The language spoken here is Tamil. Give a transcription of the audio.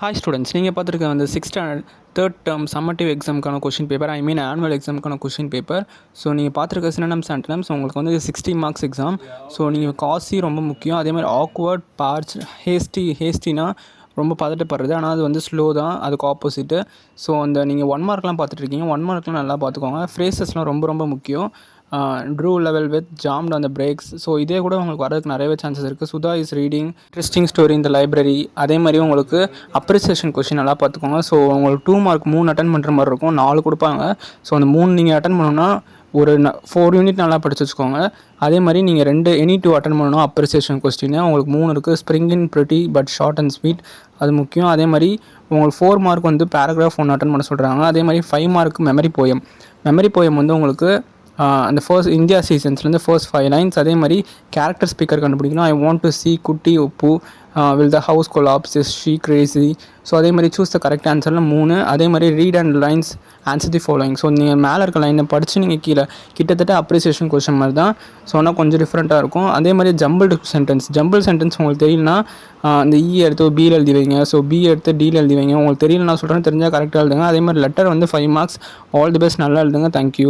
ஹாய் ஸ்டூடெண்ட்ஸ், நீங்கள் பார்த்துருக்க வந்து 6th standard third term summative எக்ஸாமுக்கான கொஷின் பேப்பர், ஆனுவல் எக்ஸாமுக்கான கொஷின் பேப்பர். ஸோ நீங்கள் பார்த்துருக்க சினோனிம்ஸ் ஆண்டனிம்ஸ் உங்களுக்கு வந்து 60 மார்க்ஸ் எக்ஸாம். ஸோ நீங்கள் காசி ரொம்ப முக்கியம். அதே மாதிரி ஆக்வர்ட், பார்ச், ஹேஸ்டினா ரொம்ப பதட்டப்படுறது, ஆனால் அது வந்து ஸ்லோ தான், அதுக்கு ஆப்போசிட்டு. ஸோ அந்த நீங்கள் 1 மார்க்லாம் பார்த்துட்ருக்கீங்க, 1 மார்க்லாம் நல்லா பார்த்துக்கோங்க. ஃப்ரேசஸ்லாம் ரொம்ப ரொம்ப முக்கியம். ட்ரூ லெவல் வித் ஜாம்ட் அந்த பிரேக்ஸ். ஸோ இதே கூட உங்களுக்கு வரதுக்கு நிறையவே சான்சஸ் இருக்குது. Sudha is reading interesting story இந்த லைப்ரரி. அதே மாதிரி உங்களுக்கு அப்ரிசியேஷன் கொஷின் நல்லா பார்த்துக்கோங்க. ஸோ உங்களுக்கு 2 மார்க் 3 அட்டன் பண்ணுற மாதிரி இருக்கும், 4 கொடுப்பாங்க. ஸோ அந்த 3 நீங்கள் அட்டன் பண்ணணும்னா ஒரு 4 யூனிட் நல்லா படித்து வச்சுக்கோங்க. அதே மாதிரி நீங்கள் எனி 2 அட்டன் பண்ணணும் அப்ரிசியேஷன் கொஸ்டின். உங்களுக்கு 3 இருக்குது. Spring in pretty but short and sweet, அது முக்கியம். அதே மாதிரி உங்களுக்கு 4 மார்க் வந்து பேராகிராஃப் 1 அட்டன் பண்ண சொல்கிறாங்க. அதே மாதிரி 5 மார்க் மெமரி போயம் வந்து உங்களுக்கு அந்த ஃபர்ஸ்ட் இந்தியா சீசன்ஸ்லேருந்து ஃபர்ஸ்ட் 5 லைன்ஸ். அதே மாதிரி கேரக்டர் ஸ்பீக்கர் கண்டுபிடிக்கணும். ஐ வாண்ட் டு சி குட்டி உப்பு, will the house collapse, is she Crazy. So அதே மாதிரி சூஸ் த கரெக்ட் ஆன்சரில் 3. அதே மாதிரி read and lines, answer the following. So நீங்கள் மேலே இருக்க லைனை படித்து நீங்கள் கீழே கிட்டத்தட்ட அப்ரிசியேஷன் கொஸ்டின் மாதிரி தான். ஸோ ஆனால் கொஞ்சம் டிஃப்ரெண்ட்டாக இருக்கும். அதே மாதிரி ஜம்பிள் சென்டென்ஸ் உங்களுக்கு தெரியலனா இந்த எடுத்து பியில் எழுதி வைங்க. ஸோ பி எடுத்து டியில் எழுதி வைங்க. உங்களுக்கு தெரியலனா சொல்கிறேன், தெரிஞ்சால் கரெக்டாக எழுதுங்க. அதே மாதிரி லெட்டர் வந்து 5 மார்க்ஸ். ஆல் தி பெஸ்ட், நல்லா எழுதுங்க. தேங்க்யூ.